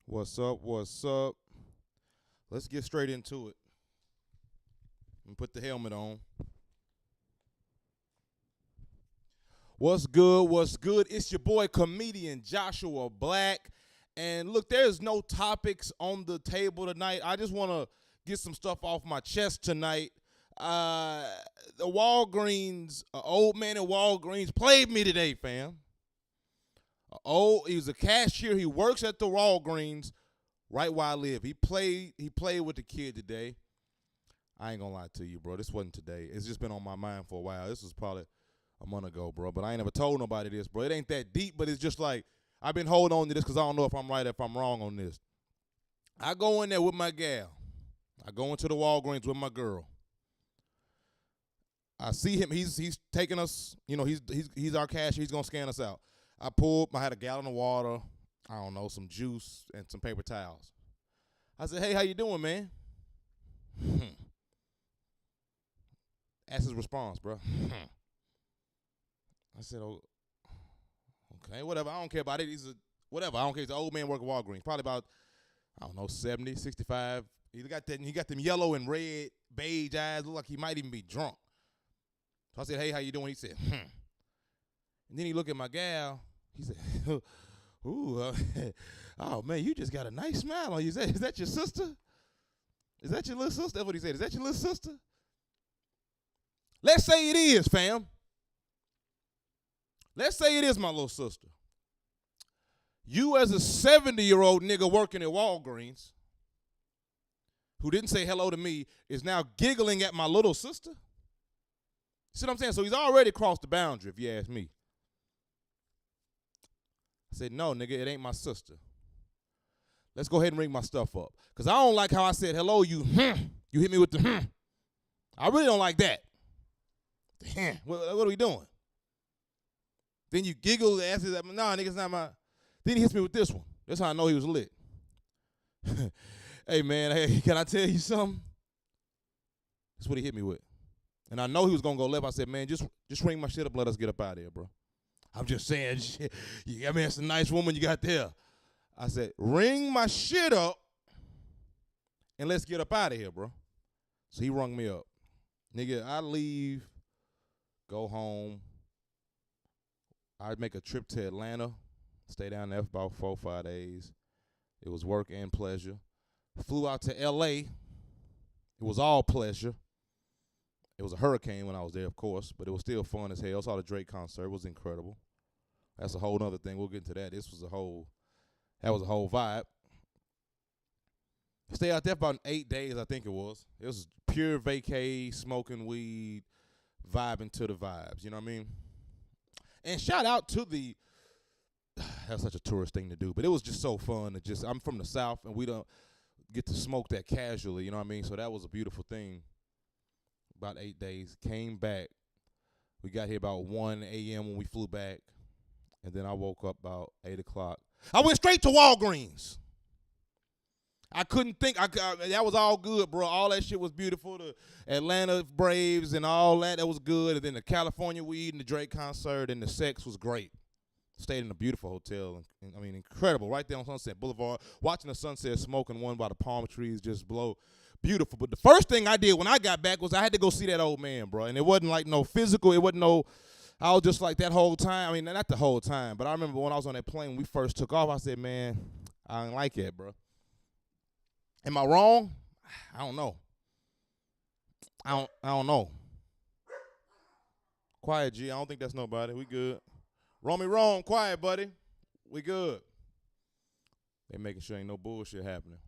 What's up? What's up? Let's get straight into it. And put the helmet on. What's good? What's good? It's your boy comedian Joshua Black. And look, there's no topics on the table tonight. I just want to get some stuff off my chest tonight. The Walgreens, old man at Walgreens played me today, fam. He was a cashier. He works at the Walgreens right where I live. He played with the kid today. I ain't gonna lie to you, bro. This wasn't today. It's just been on my mind for a while. This was probably a month ago, bro. But I ain't never told nobody this, bro. It ain't that deep, but it's just like I've been holding on to this because I don't know if I'm right or if I'm wrong on this. I go in there with my gal. I go into the Walgreens with my girl. I see him. He's taking us. You know, he's our cashier. He's gonna scan us out. I had a gallon of water, I don't know, some juice, and some paper towels. I said, hey, how you doing, man? That's his response, bro. I said, oh, okay, whatever. I don't care about it. Whatever. I don't care. He's an old man working at Walgreens. Probably about, I don't know, 70, 65. He got them yellow and red, beige eyes. Look like he might even be drunk. So I said, hey, how you doing? He said, And then he looked at my gal. He said, ooh, oh, man, you just got a nice smile on you. Is that your sister? Is that your little sister? That's what he said. Is that your little sister? Let's say it is, fam. Let's say it is my little sister. You as a 70-year-old nigga working at Walgreens who didn't say hello to me is now giggling at my little sister? See what I'm saying? So he's already crossed the boundary, if you ask me. I said, no, nigga, it ain't my sister. Let's go ahead and ring my stuff up. Because I don't like how I said, hello, you hit me with the I really don't like that. What are we doing? Then you giggle and answer that, nah, nigga, it's not my. Then he hits me with this one. That's how I know he was lit. Hey, man, hey, can I tell you something? That's what he hit me with. And I know he was going to go left. I said, man, just ring my shit up, let us get up out of here, bro. I'm just saying, shit. I mean, it's a nice woman you got there. I said, ring my shit up and let's get up out of here, bro. So he rung me up. Nigga, I leave, go home. I'd make a trip to Atlanta, stay down there for about 4 or 5 days. It was work and pleasure. Flew out to L.A. It was all pleasure. It was a hurricane when I was there, of course, but it was still fun as hell. Saw the Drake concert. It was incredible. That's a whole other thing. We'll get into that. That was a whole vibe. Stay out there for about 8 days, I think it was. It was pure vacay, smoking weed, vibing to the vibes. You know what I mean? And shout out to that's such a tourist thing to do, but it was just so fun. I'm from the South, and we don't get to smoke that casually. You know what I mean? So that was a beautiful thing. About 8 days. Came back. We got here about 1 a.m. when we flew back. And then I woke up about 8 o'clock. I went straight to Walgreens. I couldn't think. That was all good, bro. All that shit was beautiful. The Atlanta Braves and all that was good. And then the California weed and the Drake concert and the sex was great. Stayed in a beautiful hotel. And I mean, incredible. Right there on Sunset Boulevard. Watching the sunset, smoking one by the palm trees just blow. Beautiful. But the first thing I did when I got back was I had to go see that old man, bro. And it wasn't like no physical. It wasn't no, I was just like that whole time. I mean, not the whole time, but I remember when I was on that plane, when we first took off, I said, man, I don't like that, bro. Am I wrong? I don't know. I don't know. Quiet, G. I don't think that's nobody. We good. Roll me wrong. Quiet, buddy. We good. They making sure ain't no bullshit happening.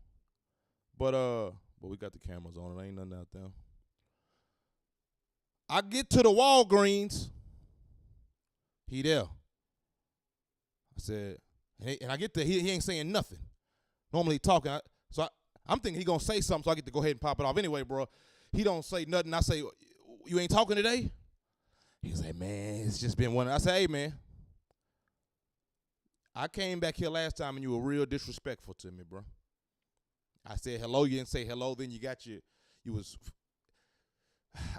But we got the cameras on. It ain't nothing out there. I get to the Walgreens. He there. I said, and I get there. He ain't saying nothing. Normally he talking. I'm thinking he gonna say something, so I get to go ahead and pop it off. Anyway, bro, he don't say nothing. I say, you ain't talking today? He's like, man, it's just been one. I say, hey, man, I came back here last time and you were real disrespectful to me, bro. I said hello, you didn't say hello, then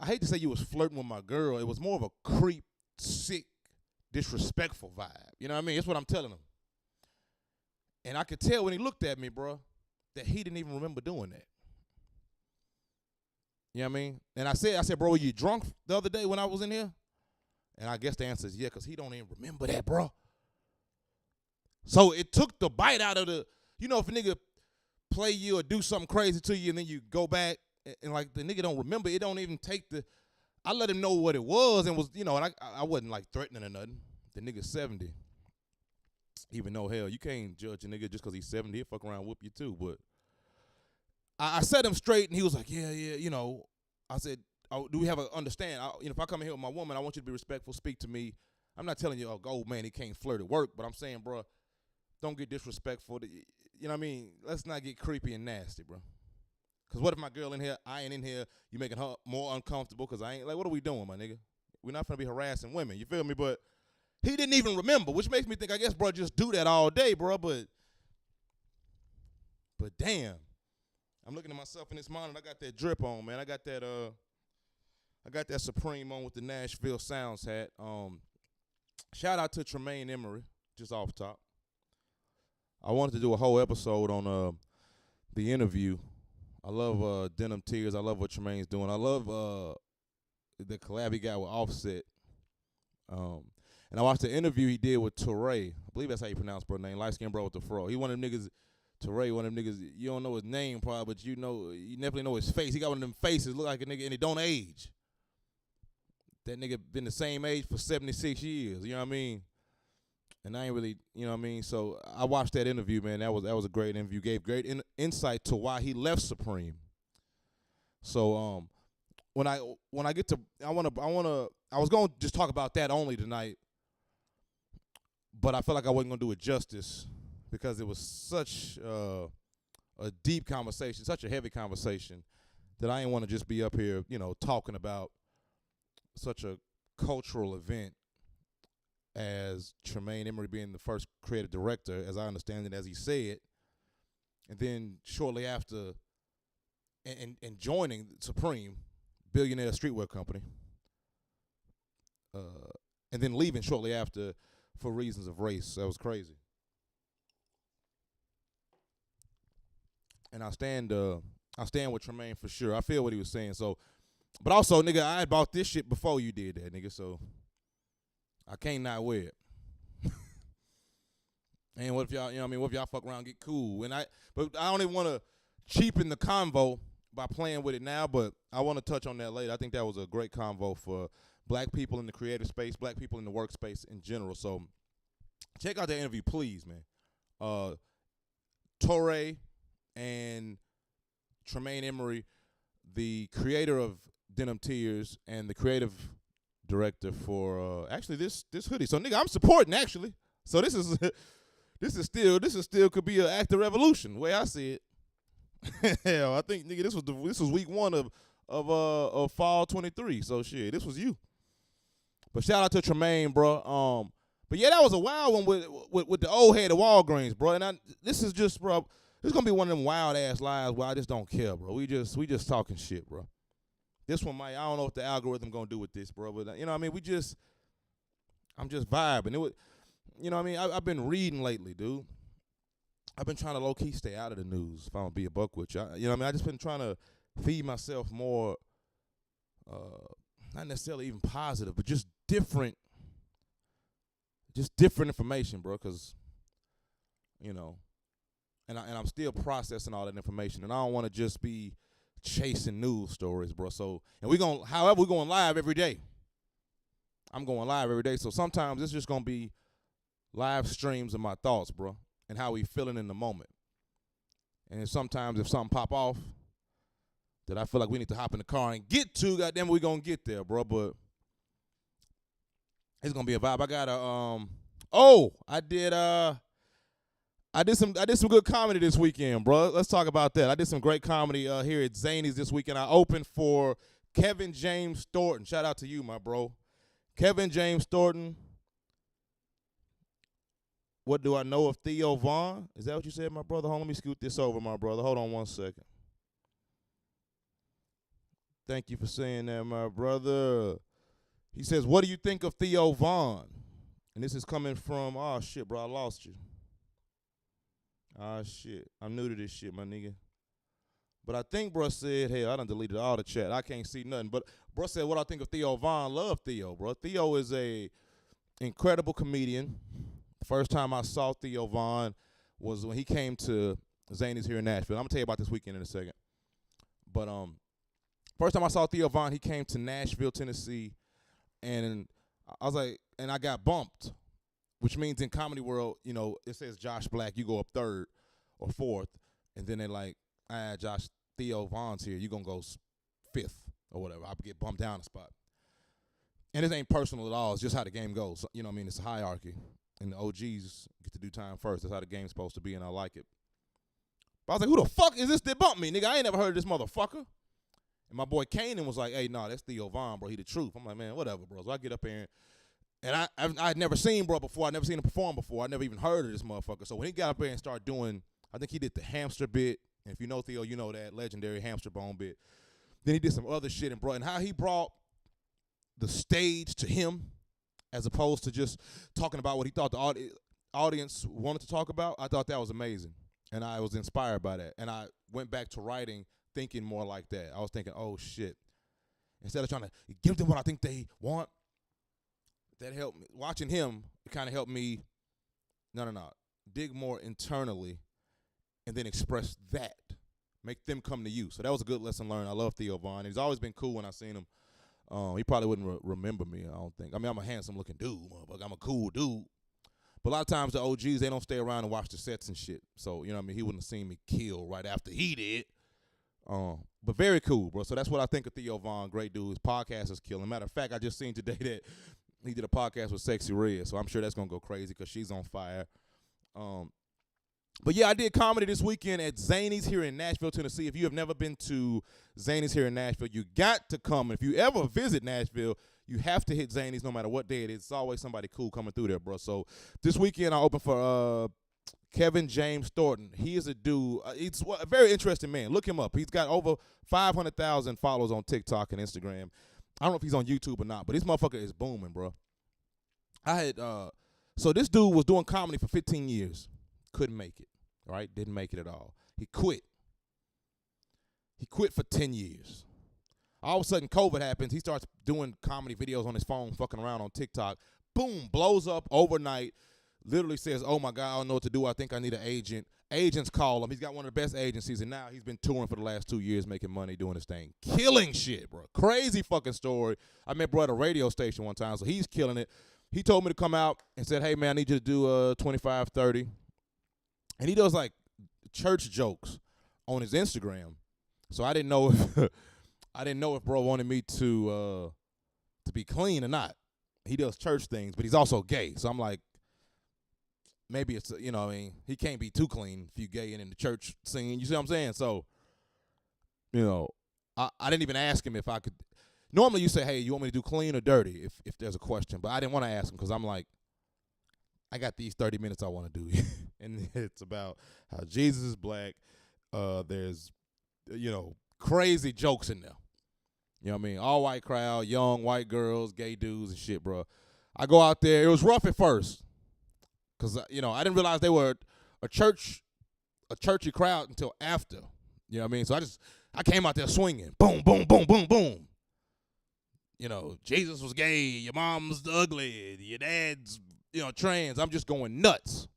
I hate to say you was flirting with my girl. It was more of a creep, sick, disrespectful vibe. You know what I mean? That's what I'm telling him. And I could tell when he looked at me, bro, that he didn't even remember doing that. You know what I mean? And I said, bro, were you drunk the other day when I was in here? And I guess the answer is yeah, because he don't even remember that, bro. So it took the bite out of the, if a nigga play you or do something crazy to you and then you go back and like the nigga don't remember, it don't even take I let him know what it was and was, and I wasn't like threatening or nothing. The nigga's 70. Even though, hell, you can't judge a nigga just because he's 70. He'll fuck around and whoop you too. But I set him straight and he was like, yeah. I said, do we have a understand? If I come in here with my woman, I want you to be respectful, speak to me. I'm not telling you, old man, he can't flirt at work, but I'm saying, bro, don't get disrespectful. You know what I mean? Let's not get creepy and nasty, bro. Because what if my girl in here, I ain't in here, you making her more uncomfortable because I ain't, like, what are we doing, my nigga? We're not going to be harassing women, you feel me? But he didn't even remember, which makes me think, I guess, bro, just do that all day, bro. But damn, I'm looking at myself in this monitor. I got that drip on, man. I got that Supreme on with the Nashville Sounds hat. Shout out to Tremaine Emory, just off top. I wanted to do a whole episode on the interview. I love Denim Tears. I love what Tremaine's doing. I love the collab he got with Offset. And I watched the interview he did with Touré. I believe that's how you pronounce bro name. Light skinned bro with the fro. He one of them niggas. Touré, one of them niggas. You don't know his name probably, but you definitely know his face. He got one of them faces look like a nigga, and it don't age. That nigga been the same age for 76 years. You know what I mean? And I ain't really, you know what I mean? So I watched that interview, man. That was a great interview. Gave great insight to why he left Supreme. So when I get to I was going to just talk about that only tonight, but I felt like I wasn't going to do it justice because it was such a deep conversation, such a heavy conversation that I didn't want to just be up here, talking about such a cultural event as Tremaine Emory being the first creative director, as I understand it, as he said, and then shortly after, and joining Supreme, billionaire streetwear company, and then leaving shortly after for reasons of race. That was crazy. And I stand with Tremaine for sure. I feel what he was saying. So, but also, nigga, I had bought this shit before you did that, nigga. So I can't not wear it. And what if y'all, what if y'all fuck around and get cool? But I don't even want to cheapen the convo by playing with it now, but I want to touch on that later. I think that was a great convo for black people in the creative space, black people in the workspace in general. So check out that interview, please, man. Touré and Tremaine Emory, the creator of Denim Tears and the creative director for actually this hoodie. So nigga, I'm supporting actually. So this is still could be an act of revolution, the way I see it. Hell, I think nigga, this was week 1 of fall 23. So shit, this was you. But shout out to Tremaine, bro. But yeah, that was a wild one with the old head of Walgreens, bro. And this is just, bro. This is gonna be one of them wild ass lives where I just don't care, bro. We just talking shit, bro. This one I don't know what the algorithm gonna do with this, bro. But you know what I mean? I'm just vibing. It was, you know what I mean? I've been reading lately, dude. I've been trying to low key stay out of the news. If I'm gonna be a buck with you, you know what I mean? I just been trying to feed myself more, not necessarily even positive, but just different information, bro. Cause and I'm still processing all that information, and I don't want to just be chasing news stories, bro. So, and we're going live every day. I'm going live every day, so sometimes it's just gonna be live streams of my thoughts, bro, and how we feeling in the moment. And sometimes if something pop off that I feel like we need to hop in the car and get to, goddamn, we gonna get there, bro. But it's gonna be a vibe. I got I did some good comedy this weekend, bro. Let's talk about that. I did some great comedy here at Zany's this weekend. I opened for Kevin James Thornton. Shout out to you, my bro. Kevin James Thornton. What do I know of Theo Vaughn? Is that what you said, my brother? Hold on, let me scoot this over, my brother. Hold on 1 second. Thank you for saying that, my brother. He says, what do you think of Theo Vaughn? And this is coming from, oh, shit, bro, I lost you. Ah, shit. I'm new to this shit, my nigga. But I think bro said, hey, I done deleted all the chat. I can't see nothing. But bro said, what I think of Theo Von. Love Theo, bro. Theo is a incredible comedian. The first time I saw Theo Von was when he came to Zany's here in Nashville. I'm going to tell you about this weekend in a second. But first time I saw Theo Von, he came to Nashville, Tennessee. And I was like, and I got bumped, which means in comedy world, you know, it says Josh Black, you go up third or fourth. And then they're like, Josh, Theo Von's here. You going to go fifth or whatever. I get bumped down a spot. And it ain't personal at all. It's just how the game goes. You know what I mean? It's a hierarchy. And the OGs get to do time first. That's how the game's supposed to be, and I like it. But I was like, who the fuck is this that bumped me, nigga? I ain't never heard of this motherfucker. And my boy Kanan was like, hey, nah, that's Theo Von, bro. He the truth. I'm like, man, whatever, bro. So I get up there, and I'd never seen bro before. I'd never seen him perform before. I never even heard of this motherfucker. So when he got up there and started doing, I think he did the hamster bit. And if you know Theo, you know that legendary hamster bone bit. Then he did some other shit and how he brought the stage to him as opposed to just talking about what he thought the audience wanted to talk about. I thought that was amazing. And I was inspired by that. And I went back to writing thinking more like that. I was thinking, oh, shit. Instead of trying to give them what I think they want, that helped me. Watching him, it kind of helped me, dig more internally and then express that. Make them come to you. So that was a good lesson learned. I love Theo Von. He's always been cool when I seen him. He probably wouldn't remember me, I don't think. I mean, I'm a handsome-looking dude, motherfucker. I'm a cool dude. But a lot of times the OGs, they don't stay around and watch the sets and shit. So, you know what I mean? He wouldn't have seen me kill right after he did. But very cool, bro. So that's what I think of Theo Von. Great dude. His podcast is killing. Matter of fact, I just seen today that he did a podcast with Sexy Red. So I'm sure that's going to go crazy because she's on fire. But yeah, I did comedy this weekend at Zany's here in Nashville, Tennessee. If you have never been to Zany's here in Nashville, you got to come. If you ever visit Nashville, you have to hit Zany's no matter what day it is. It's always somebody cool coming through there, bro. So this weekend I opened for Kevin James Thornton. He is a dude. He's a very interesting man. Look him up. He's got over 500,000 followers on TikTok and Instagram. I don't know if he's on YouTube or not, but this motherfucker is booming, bro. So this dude was doing comedy for 15 years. Couldn't make it, right? Didn't make it at all. He quit. He quit for 10 years. All of a sudden, COVID happens. He starts doing comedy videos on his phone, fucking around on TikTok. Boom, blows up overnight. Literally says, oh, my God, I don't know what to do. I think I need an agent. Agents call him. He's got one of the best agencies, and now he's been touring for the last 2 years, making money, doing his thing. Killing shit, bro. Crazy fucking story. I met bro at a radio station one time, so he's killing it. He told me to come out and said, hey, man, I need you to do 25, 30. And he does, like, church jokes on his Instagram. So I didn't know if bro wanted me to be clean or not. He does church things, but he's also gay. So I'm like, maybe it's, you know what I mean, he can't be too clean if you gay and in the church scene. You see what I'm saying? So, you know, I didn't even ask him if I could. Normally you say, hey, you want me to do clean or dirty if there's a question. But I didn't want to ask him because I'm like, I got these 30 minutes I want to do. And it's about how Jesus is black. There's, you know, crazy jokes in there. You know what I mean? All white crowd, young white girls, gay dudes and shit, bro. I go out there. It was rough at first because, you know, I didn't realize they were a churchy crowd until after. You know what I mean? So I came out there swinging. Boom, boom, boom, boom, boom. You know, Jesus was gay. Your mom's ugly. Your dad's, you know, trans. I'm just going nuts.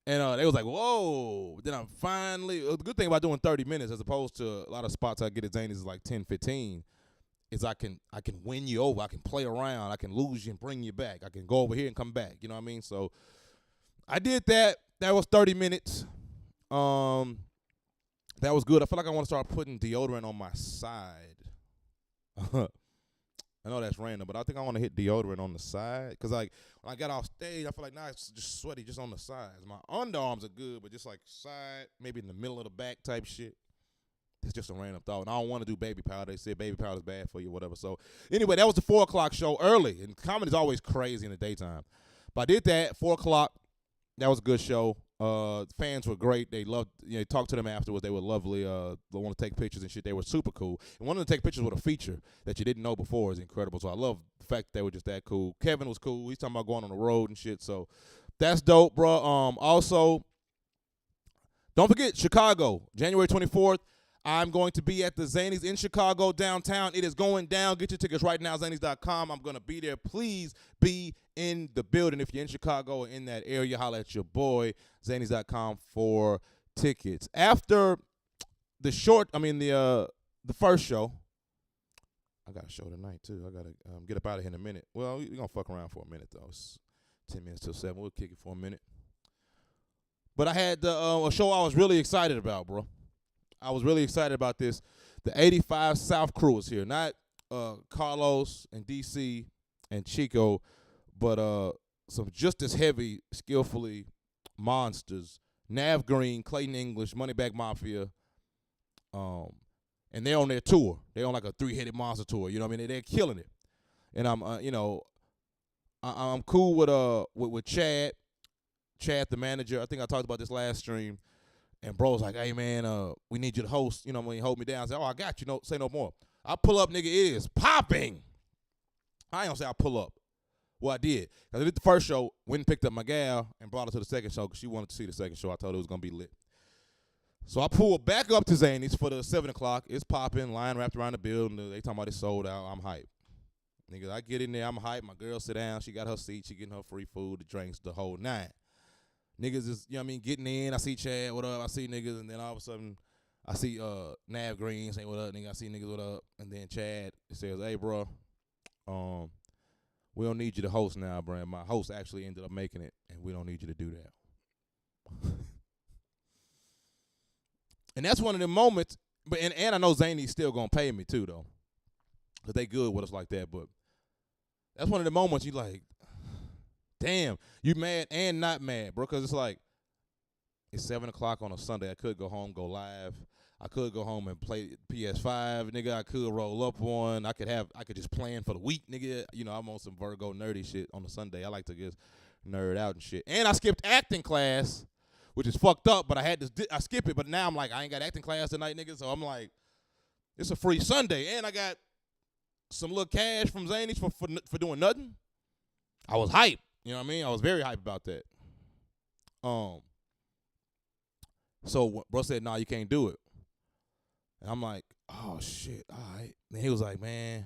And they was like, whoa. Then I'm finally, the good thing about doing 30 minutes as opposed to a lot of spots I get at Zany's is like 10, 15, is I can win you over. I can play around. I can lose you and bring you back. I can go over here and come back. You know what I mean? So I did that. That was 30 minutes. That was good. I feel like I want to start putting deodorant on my side. I know that's random, but I think I want to hit deodorant on the side. Because, like, when I got off stage, I feel like, it's just sweaty just on the sides. My underarms are good, but just, like, side, maybe in the middle of the back type shit. It's just a random thought. And I don't want to do baby powder. They said baby powder is bad for you, whatever. So, anyway, that was the 4 o'clock show early. And comedy's always crazy in the daytime. But I did that, 4 o'clock. That was a good show. Fans were great. They loved, talked to them afterwards. They were lovely. They want to take pictures and shit. They were super cool. And one of them to take pictures with a feature that you didn't know before is incredible. So I love the fact that they were just that cool. Kevin was cool. He's talking about going on the road and shit. So That's dope, bro. Also, don't forget Chicago, January 24th. I'm going to be at the Zanies in Chicago downtown. It is going down. Get your tickets right now, zanies.com. I'm going to be there. Please be in the building. If you're in Chicago or in that area, holla at your boy, zanies.com for tickets. After the first show, I got a show tonight too. I got to get up out of here in a minute. Well, we're going to fuck around for a minute though. It's 10 minutes till 7. We'll kick it for a minute. But I had a show I was really excited about, bro. I was really excited about this. The 85 South crew is here. Not Carlos and DC and Chico, but some just as heavy, skillfully monsters. Nav Green, Clayton English, Moneybag Mafia. And they're on their tour. They're on like a 3-headed monster tour. You know what I mean? They're killing it. And I'm cool with Chad. Chad, the manager. I think I talked about this last stream. And bro's like, hey, man, we need you to host. You know when you hold me down. I say, oh, I got you. No, say no more. I pull up, nigga, it is popping. I ain't gonna say I pull up. Well, I did. Because I did the first show, went and picked up my gal, and brought her to the second show because she wanted to see the second show. I told her it was going to be lit. So I pulled back up to Zanies for the 7 o'clock. It's popping, line wrapped around the building. They talking about it sold out. I'm hyped. Nigga, I get in there. I'm hyped. My girl sit down. She got her seat. She getting her free food, the drinks, the whole 9. Niggas is, you know what I mean, getting in. I see Chad, what up? I see niggas, and then all of a sudden, I see Nav Green saying, what up, nigga? I see niggas, what up? And then Chad says, hey, bro, we don't need you to host now, bro. My host actually ended up making it, and we don't need you to do that. And that's one of the moments, and I know Zany's still going to pay me, too, though, because they good with us like that, but that's one of the moments you like, damn, you mad and not mad, bro, because it's like, it's 7 o'clock on a Sunday. I could go home, go live. I could go home and play PS5, nigga. I could roll up one. I could just plan for the week, nigga. You know, I'm on some Virgo nerdy shit on a Sunday. I like to just nerd out and shit. And I skipped acting class, which is fucked up, but I skip it. But now I'm like, I ain't got acting class tonight, nigga. So I'm like, it's a free Sunday. And I got some little cash from Zany's for doing nothing. I was hyped. You know what I mean? I was very hyped about that. So bro said, nah, you can't do it. And I'm like, oh, shit, all right. And he was like, man,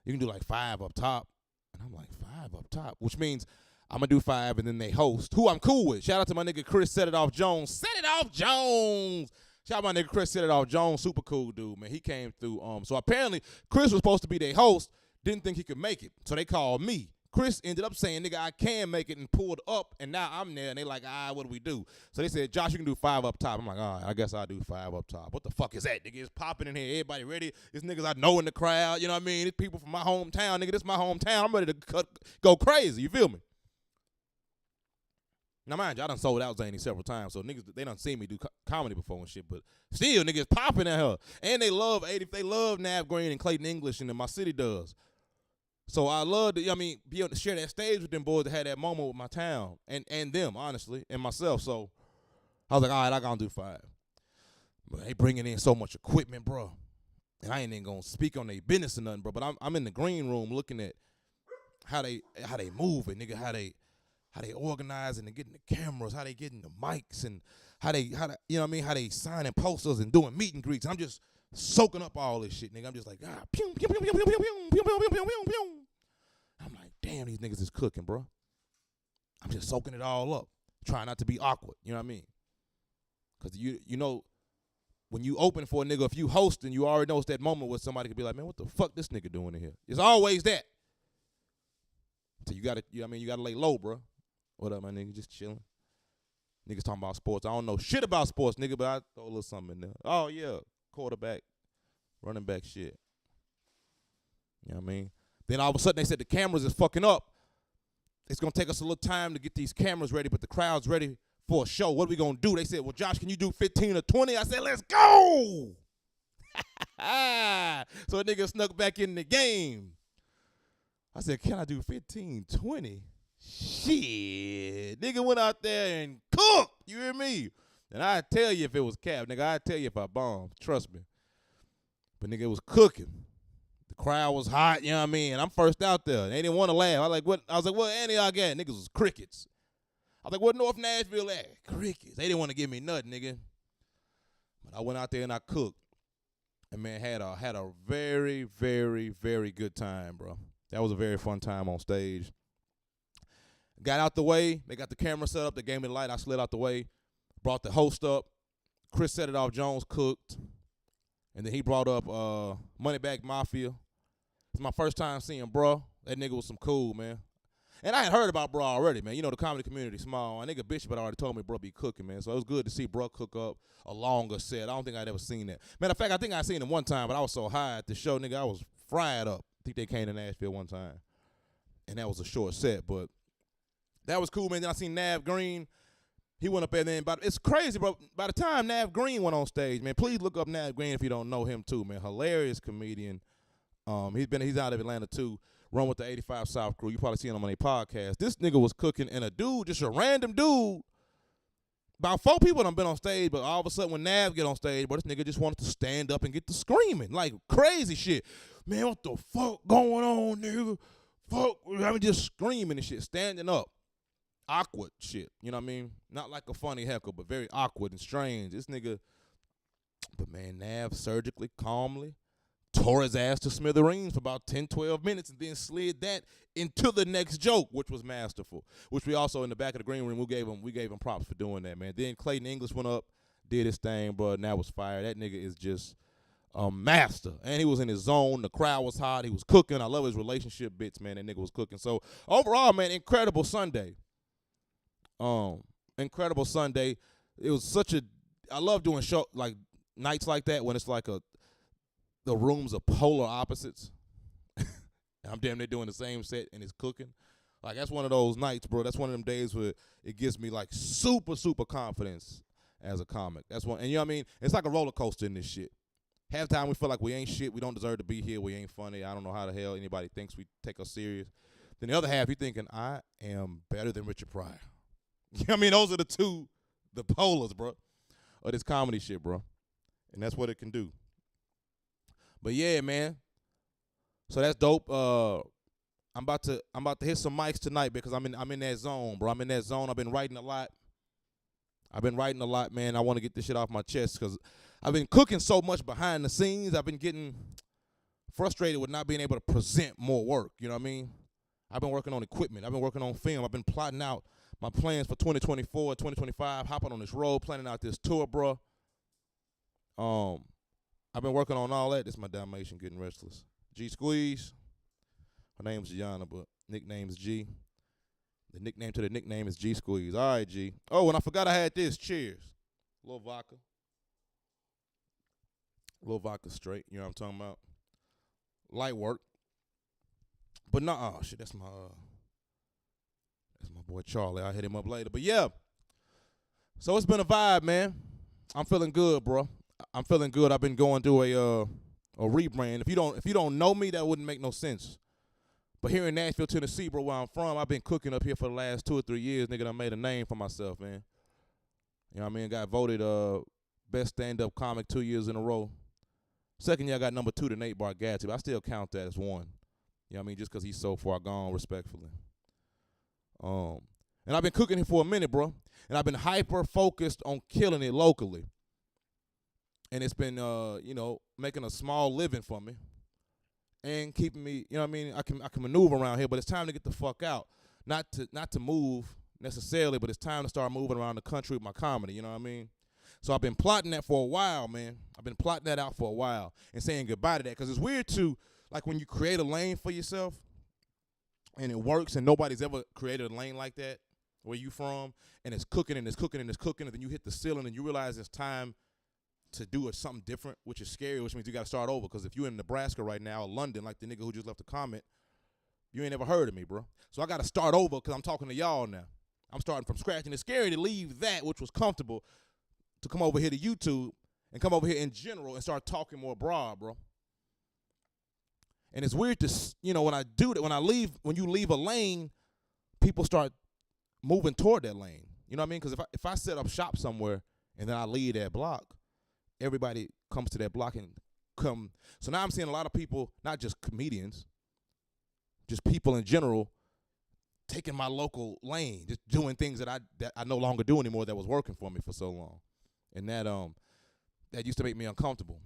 you can do like 5 up top. And I'm like, 5 up top? Which means I'm going to do 5 and then they host, who I'm cool with. Shout out to my nigga Chris Set It Off Jones. Set It Off Jones. Shout out to my nigga Chris Set It Off Jones. Super cool dude, man. He came through. So apparently Chris was supposed to be their host. Didn't think he could make it. So they called me. Chris ended up saying, nigga, I can make it, and pulled up, and now I'm there, and they like, what do we do? So they said, Josh, you can do 5 up top. I'm like, all right, I guess I'll do 5 up top. What the fuck is that, nigga? It's popping in here. Everybody ready? It's niggas I know in the crowd. You know what I mean? It's people from my hometown, nigga. This is my hometown. I'm ready to go crazy. You feel me? Now, mind you, I done sold out Zany several times, so niggas, they done seen me do comedy before and shit, but still, niggas popping at her. And they love Nav Green and Clayton English, and my city does. So I love to, be able to share that stage with them boys to have that moment with my town and them, honestly, and myself. So I was like, all right, I gotta do 5. But they bringing in so much equipment, bro. And I ain't even gonna speak on their business or nothing, bro. But I'm in the green room looking at how they move and nigga, how they organizing and getting the cameras, how they getting the mics, and how they you know what I mean, how they signing posters and doing meet and greets. I'm just soaking up all this shit, nigga. I'm just like, pew, pew, pew, pew, pew, pew, pew, pew, pew, pew, pew, pew. I'm like, damn, these niggas is cooking, bro. I'm just soaking it all up, trying not to be awkward. You know what I mean? Because you know, when you open for a nigga, if you hosting, you already know it's that moment where somebody could be like, man, what the fuck this nigga doing in here? It's always that. So you gotta, you gotta lay low, bro. What up, my nigga? Just chilling. Niggas talking about sports. I don't know shit about sports, nigga, but I throw a little something in there. Oh yeah, quarterback, running back shit. You know what I mean? Then all of a sudden they said the cameras is fucking up. It's going to take us a little time to get these cameras ready, but the crowd's ready for a show. What are we going to do? They said, well, Josh, can you do 15 or 20? I said, let's go. So a nigga snuck back in the game. I said, can I do 15, 20? Shit. Nigga went out there and cooked. You hear me? And I'd tell you if it was cap. Nigga, I'd tell you if I bombed. Trust me. But nigga, it was cooking. Crowd was hot, you know what I mean? And I'm first out there. They didn't want to laugh. I was like, what, Andy, y'all got? Niggas was crickets. was like, where North Nashville at? Crickets. They didn't want to give me nothing, nigga. But I went out there and I cooked. And, man, had a very, very, very good time, bro. That was a very fun time on stage. Got out the way. They got the camera set up. They gave me the light. I slid out the way. Brought the host up. Chris set it off. Jones cooked. And then he brought up Moneybag Mafia. It's my first time seeing Bruh. That nigga was some cool, man. And I had heard about Bruh already, man. You know, the comedy community small. A nigga Bishop had already told me Bruh be cooking, man. So it was good to see Bruh cook up a longer set. I don't think I'd ever seen that. Matter of fact, I think I seen him one time, but I was so high at the show, nigga, I was fried up. I think they came to Nashville one time. And that was a short set, but that was cool, man. Then I seen Nav Green. He went up there then. But it's crazy, bro. By the time Nav Green went on stage, man, please look up Nav Green if you don't know him too, man. Hilarious comedian. He's out of Atlanta too. Run with the 85 South crew. You probably seen him on their podcast. This nigga was cooking, and a dude, just a random dude. About 4 people done been on stage, but all of a sudden when Nav get on stage, bro, this nigga just wanted to stand up and get to screaming. Like crazy shit. Man, what the fuck going on, nigga? Fuck, I'm just screaming and shit, standing up. Awkward shit, you know what I mean? Not like a funny heckle, but very awkward and strange. This nigga, but man, Nav surgically, calmly, tore his ass to smithereens for about 10, 12 minutes and then slid that into the next joke, which was masterful, which we also in the back of the green room, we gave him props for doing that, man. Then Clayton English went up, did his thing, bro, and that was fire. That nigga is just a master. And he was in his zone. The crowd was hot. He was cooking. I love his relationship bits, man. That nigga was cooking. So overall, man, incredible Sunday. Incredible Sunday. It was I love doing show like nights like that when it's like the rooms are polar opposites. And I'm damn near doing the same set and it's cooking. Like that's one of those nights, bro. That's one of them days where it gives me like super, super confidence as a comic. That's one, and you know what I mean? It's like a roller coaster in this shit. Half the time we feel like we ain't shit, we don't deserve to be here, we ain't funny. I don't know how the hell anybody thinks we take us serious. Then the other half, you thinking, I am better than Richard Pryor. You know what I mean? Those are the polars, bro, of this comedy shit, bro. And that's what it can do. But yeah, man. So that's dope. I'm about to hit some mics tonight because I'm in that zone, bro. I'm in that zone. I've been writing a lot, man. I want to get this shit off my chest because I've been cooking so much behind the scenes. I've been getting frustrated with not being able to present more work. You know what I mean? I've been working on equipment. I've been working on film. I've been plotting out my plans for 2024, 2025, hopping on this road, planning out this tour, bro. I've been working on all that. This is my Dalmatian getting restless. G Squeeze. Her name's Gianna, but nickname's G. The nickname to the nickname is G Squeeze. All right, G. Oh, and I forgot I had this. Cheers. Little vodka. Little vodka straight. You know what I'm talking about? Light work. But oh shit, that's my boy Charlie. I'll hit him up later. But yeah. So it's been a vibe, man. I'm feeling good, bro. I'm feeling good. I've been going through a rebrand. If you don't know me, that wouldn't make no sense. But here in Nashville, Tennessee, bro, where I'm from, I've been cooking up here for the last 2 or 3 years. Nigga, I made a name for myself, man. You know what I mean? Got voted best stand-up comic 2 years in a row. Second year, I got number 2 to Nate Bargatze, but I still count that as one. You know what I mean? Just because he's so far gone, respectfully. And I've been cooking here for a minute, bro. And I've been hyper-focused on killing it locally. And it's been, making a small living for me. And keeping me, you know what I mean? I can maneuver around here, but it's time to get the fuck out. Not to move necessarily, but it's time to start moving around the country with my comedy, you know what I mean? So I've been plotting that for a while, man. I've been plotting that out for a while and saying goodbye to that. Because it's weird to, like when you create a lane for yourself and it works and nobody's ever created a lane like that where you from, and it's cooking and it's cooking and it's cooking, and then you hit the ceiling and you realize it's time to do something different, which is scary, which means you got to start over. Because if you're in Nebraska right now or London, like the nigga who just left a comment, you ain't never heard of me, bro. So I got to start over because I'm talking to y'all now. I'm starting from scratch, and it's scary to leave that, which was comfortable, to come over here to YouTube and come over here in general and start talking more broad, bro. And it's weird to, when I do that, when you leave a lane, people start moving toward that lane. You know what I mean? Because if I set up shop somewhere and then I leave that block, everybody comes to that block and come. So now I'm seeing a lot of people, not just comedians, just people in general, taking my local lane, just doing things that I no longer do anymore that was working for me for so long. And that used to make me uncomfortable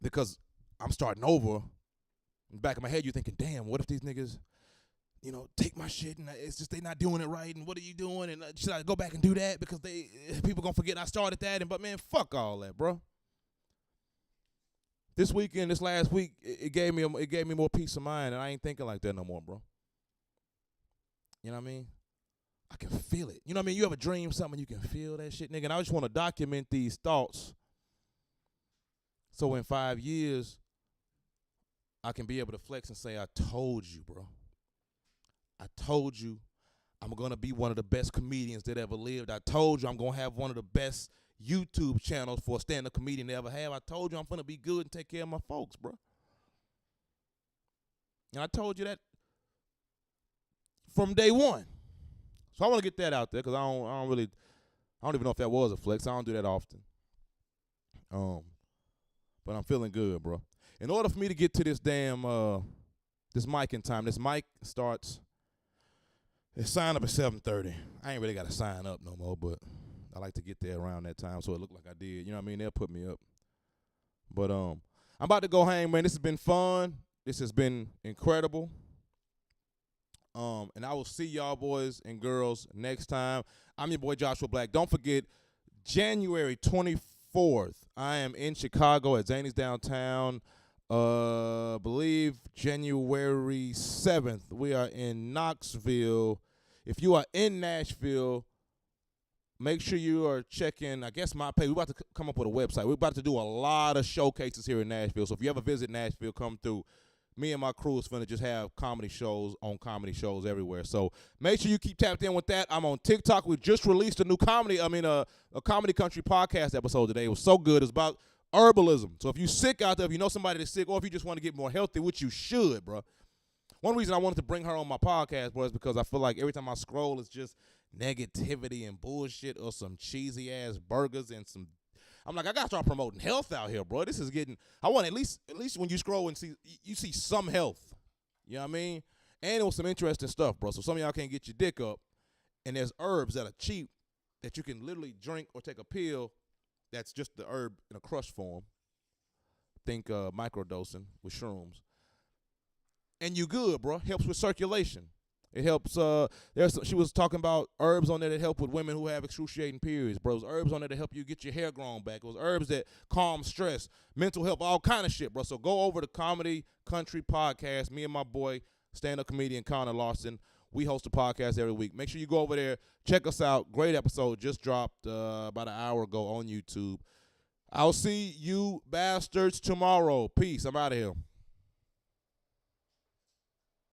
because I'm starting over. In the back of my head, you're thinking, damn, what if these niggas, take my shit and it's just they not doing it right, and what are you doing, and should I go back and do that because people gonna forget I started that, but man, fuck all that, bro. This last week, it gave me more peace of mind, and I ain't thinking like that no more, bro. You know what I mean? I can feel it. You know what I mean? You ever dream something, you can feel that shit, nigga, and I just want to document these thoughts so in 5 years, I can be able to flex and say, I told you, bro. I told you I'm going to be one of the best comedians that ever lived. I told you I'm going to have one of the best YouTube channels for a stand-up comedian to ever have. I told you I'm going to be good and take care of my folks, bro. And I told you that from day one. So I want to get that out there because I don't even know if that was a flex. I don't do that often. But I'm feeling good, bro. In order for me to get to this this mic in time, this mic starts, it's sign up at 7:30. I ain't really got to sign up no more, but I like to get there around that time so it look like I did. You know what I mean? They'll put me up. But I'm about to go hang, man. This has been fun. This has been incredible. And I will see y'all boys and girls next time. I'm your boy Joshua Black. Don't forget, January 24th, I am in Chicago at Zany's Downtown. Believe January 7th, we are in Knoxville. If you are in Nashville, make sure you are checking, I guess, my page. We're about to come up with a website. We're about to do a lot of showcases here in Nashville. So if you ever visit Nashville, come through. Me and my crew is finna just have comedy shows everywhere. So make sure you keep tapped in with that. I'm on TikTok. We just released a Comedy Country podcast episode today. It was so good. It's about herbalism. So if you sick out there, if you know somebody that's sick, or if you just want to get more healthy, which you should, bro. One reason I wanted to bring her on my podcast, bro, is because I feel like every time I scroll, it's just negativity and bullshit or some cheesy ass burgers and some. I'm like, I gotta start promoting health out here, bro. This is getting. I want at least when you scroll and you see some health. You know what I mean? And it was some interesting stuff, bro. So some of y'all can't get your dick up, and there's herbs that are cheap that you can literally drink or take a pill. That's just the herb in a crush form. Think microdosing with shrooms. And you good, bro. Helps with circulation. It helps. She was talking about herbs on there that help with women who have excruciating periods, bro. There's herbs on there that help you get your hair grown back. It was herbs that calm stress, mental health, all kind of shit, bro. So go over to Comedy Country Podcast. Me and my boy, stand-up comedian Connor Larson. We host a podcast every week. Make sure you go over there. Check us out. Great episode. Just dropped about an hour ago on YouTube. I'll see you bastards tomorrow. Peace. I'm out of here.